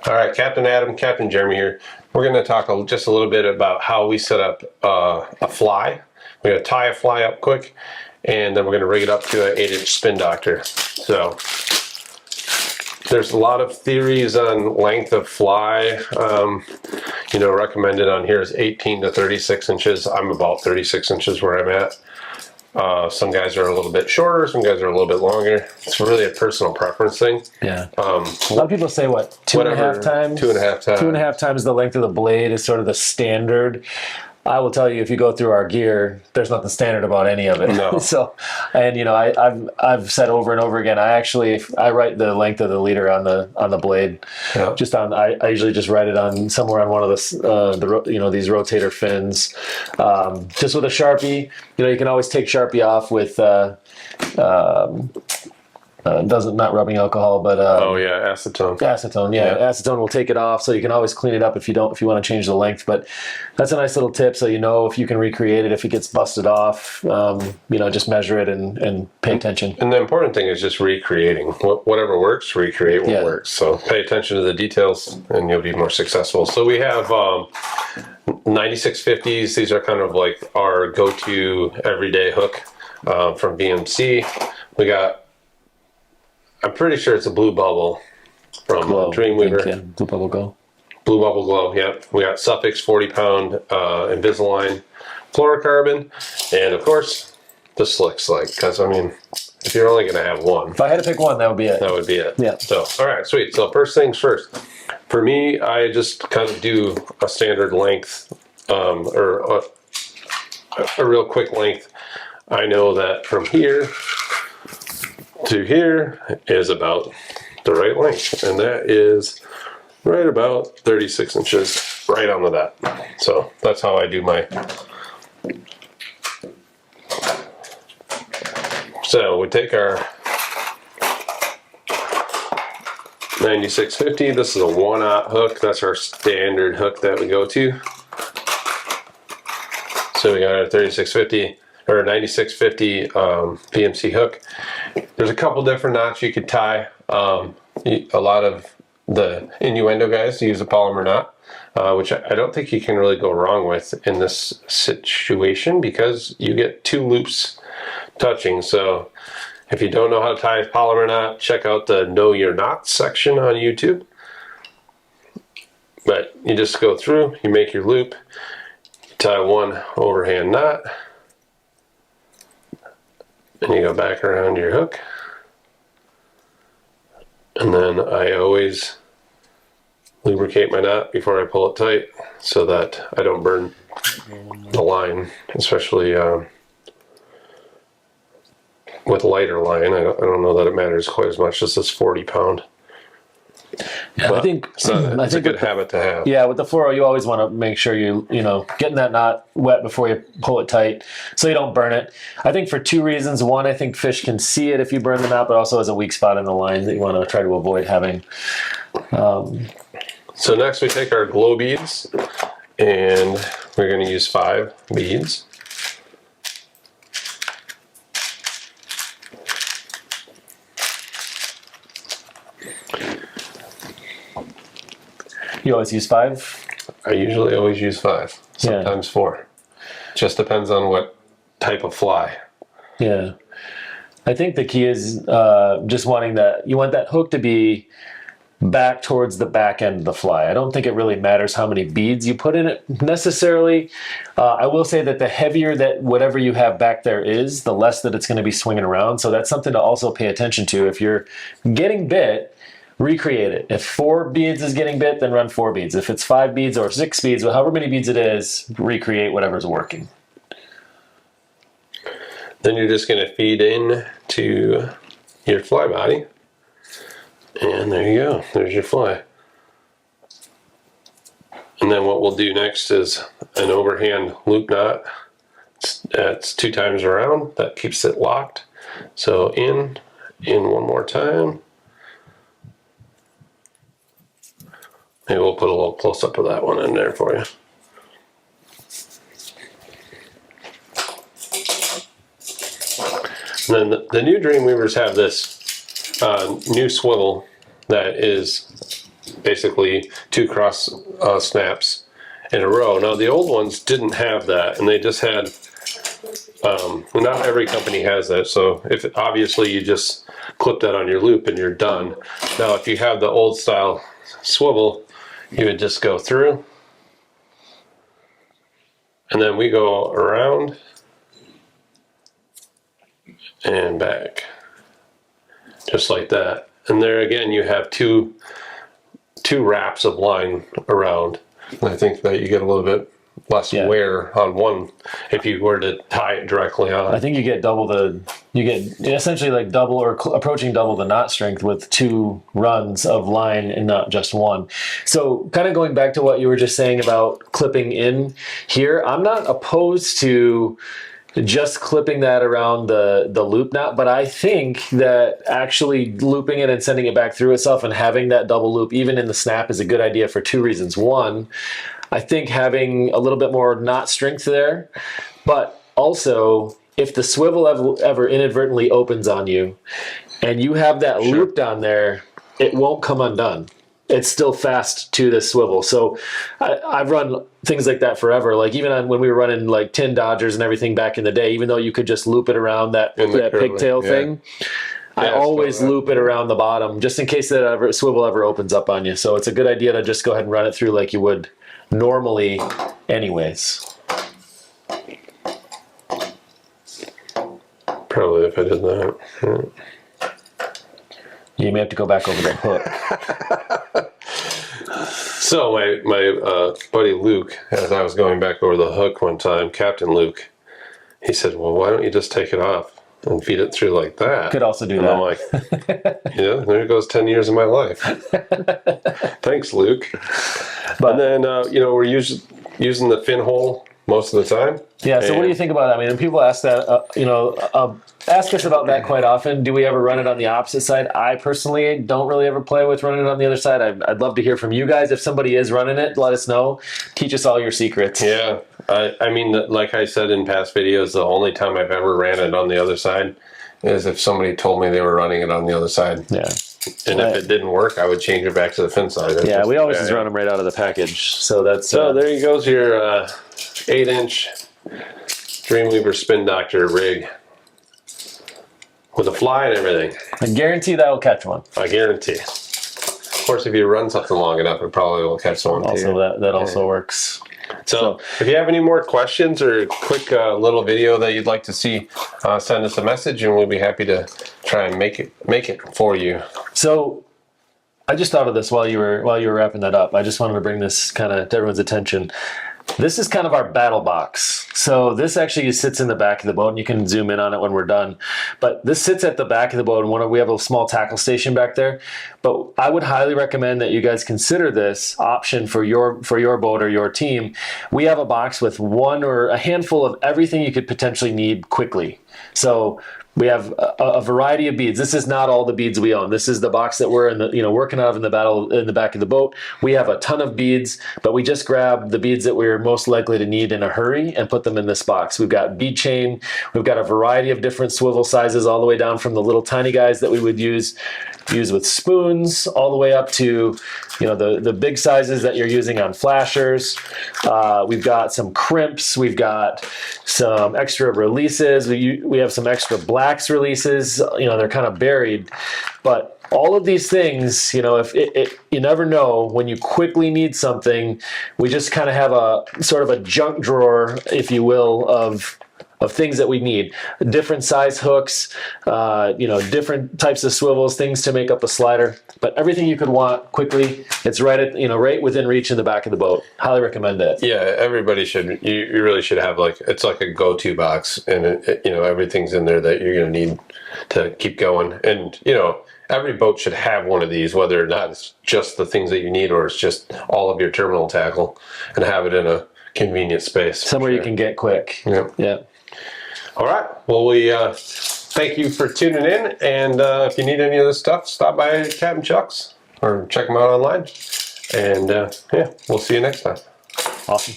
All right, Captain Adam, Captain Jeremy here. We're going to talk just a little bit about how we set up a fly. We're going to tie a fly up quick, and then we're going to rig it up to an 8-inch spin doctor. So there's a lot of theories on length of fly. Recommended on here is 18 to 36 inches. I'm about 36 inches where I'm at. Some guys are a little bit shorter, some guys are a little bit longer. It's really a personal preference thing. Yeah. A lot of people say what, two and a half times? 2.5 times. 2.5 times the length of the blade is sort of the standard. I will tell you, if you go through our gear, there's nothing standard about any of it. No. So, and I've said over and over again, I write the length of the leader on the blade. Yeah. I usually just write it on somewhere on one of these rotator fins, just with a Sharpie. You can always take Sharpie off with not rubbing alcohol, but acetone. Acetone will take it off, so you can always clean it up if you want to change the length. But that's a nice little tip, so if you can recreate it if it gets busted off. Just measure it and pay attention. And the important thing is just recreating whatever works. Recreate what works. So pay attention to the details, and you'll be more successful. So we have 9650s. These are kind of like our go-to everyday hook from BMC. We got, I'm pretty sure it's a Blue Bubble from Dreamweaver. Blue Bubble Glow. Blue Bubble Glow, yeah. We got Suffix 40-pound Invisalign fluorocarbon, and of course the Slick Slide. Because if you're only going to have one, if I had to pick one, that would be it. That would be it. Yeah. So, all right, sweet. So first things first. For me, I just kind of do a standard length, or a real quick length. I know that from here to here is about the right length, and that is right about 36 inches, right on the dot. So that's how I do my. So we take our 9650. This is a 1/0 hook. That's our standard hook that we go to. So we got our 3650 or 9650 BMC hook. There's a couple different knots you could tie. A lot of the innuendo guys use a polymer knot, which I don't think you can really go wrong with in this situation because you get two loops touching. So if you don't know how to tie a polymer knot, check out the Know Your Knots section on YouTube. But you just go through, you make your loop, you tie one overhand knot, and you go back around your hook. And then I always lubricate my knot before I pull it tight so that I don't burn the line, especially with lighter line. I don't know that it matters quite as much. This is 40-pound. Yeah, I think it's a good habit to have. Yeah, with the fluoro, you always want to make sure you getting that knot wet before you pull it tight, so you don't burn it. I think for two reasons. One, I think fish can see it if you burn the knot, but also as a weak spot in the line that you want to try to avoid having. So next we take our glow beads, and we're going to use 5 beads. You always use 5? I usually always use 5, sometimes 4. Just depends on what type of fly. Yeah. I think the key is just wanting you want that hook to be back towards the back end of the fly. I don't think it really matters how many beads you put in it necessarily. I will say that the heavier that whatever you have back there is, the less that it's going to be swinging around. So that's something to also pay attention to. If you're getting bit, recreate it. If 4 beads is getting bit, then run 4 beads. If it's 5 beads or 6 beads, however many beads it is, recreate whatever's working. Then you're just going to feed in to your fly body. And there you go. There's your fly. And then what we'll do next is an overhand loop knot. That's 2 times around. That keeps it locked. So in one more time. Maybe we'll put a little close-up of that one in there for you. And then the new Dreamweavers have this new swivel that is basically 2 cross snaps in a row. Now the old ones didn't have that, and they just had, not every company has that, so if obviously you just clip that on your loop and you're done. Now if you have the old style swivel, you would just go through, and then we go around and back, just like that. And there again, you have two wraps of line around. And I think that you get a little bit less wear on one if you were to tie it directly on. I think you get essentially like double or approaching double the knot strength with 2 runs of line and not just one. So kind of going back to what you were just saying about clipping in here, I'm not opposed to just clipping that around the loop knot, but I think that actually looping it and sending it back through itself and having that double loop even in the snap is a good idea for 2 reasons. One, I think having a little bit more knot strength there, but also if the swivel ever inadvertently opens on you and you have that loop down there, it won't come undone. It's still fast to the swivel. So I've run things like that forever. Like even when we were running like tin Dodgers and everything back in the day, even though you could just loop it around that pigtail thing, I always loop it around the bottom just in case that swivel ever opens up on you. So it's a good idea to just go ahead and run it through like you would normally anyways. Probably if I did that. You may have to go back over the hook. So my buddy Luke, as I was going back over the hook one time, Captain Luke, he said, well, why don't you just take it off and feed it through like that? Could also do and that. I'm like, there goes 10 years of my life. Thanks, Luke. But then, we're using the fin hole most of the time. Yeah, so what do you think about that? I mean, people ask that, ask us about that quite often. Do we ever run it on the opposite side? I personally don't really ever play with running it on the other side. I'd love to hear from you guys. If somebody is running it, let us know. Teach us all your secrets. Yeah, I mean, like I said in past videos, the only time I've ever ran it on the other side is if somebody told me they were running it on the other side. Yeah. And if it didn't work, I would change it back to the fin side. Yeah, we always just run them right out of the package. So that's so there you goes, your 8-inch Dreamweaver Spin Doctor rig with a fly and everything. I guarantee that will catch one. I guarantee. Of course, if you run something long enough, it probably will catch someone also, too. That also works. So if you have any more questions or a quick little video that you'd like to see, send us a message and we'll be happy to try and make it for you. So I just thought of this while you were wrapping that up. I just wanted to bring this kind of to everyone's attention. This is kind of our battle box. So this actually sits in the back of the boat, and you can zoom in on it when we're done. But this sits at the back of the boat, and we have a small tackle station back there. But I would highly recommend that you guys consider this option for your boat or your team. We have a box with one or a handful of everything you could potentially need quickly. So we have a variety of beads. This is not all the beads we own. This is the box that we're working out of in the back of the boat. We have a ton of beads, but we just grab the beads that we're most likely to need in a hurry and put them in this box. We've got bead chain. We've got a variety of different swivel sizes, all the way down from the little tiny guys that we would use with spoons, all the way up to the big sizes that you're using on flashers. We've got some crimps. We've got some extra releases. We have some extra blacks releases. They're kind of buried, but all of these things, if you never know when you quickly need something. We just kind of have a sort of a junk drawer, if you will, of things that we need. Different size hooks, different types of swivels, things to make up a slider. But everything you could want quickly, it's right within reach in the back of the boat. Highly recommend it. Yeah, everybody should. You really should have it's like a go-to box, and everything's in there that you're going to need to keep going. And every boat should have one of these, whether or not it's just the things that you need or it's just all of your terminal tackle, and have it in a convenient space. Somewhere you can get quick. Yeah. All right. Well, we thank you for tuning in. And if you need any of this stuff, stop by Captain Chuck's or check them out online. And we'll see you next time. Awesome.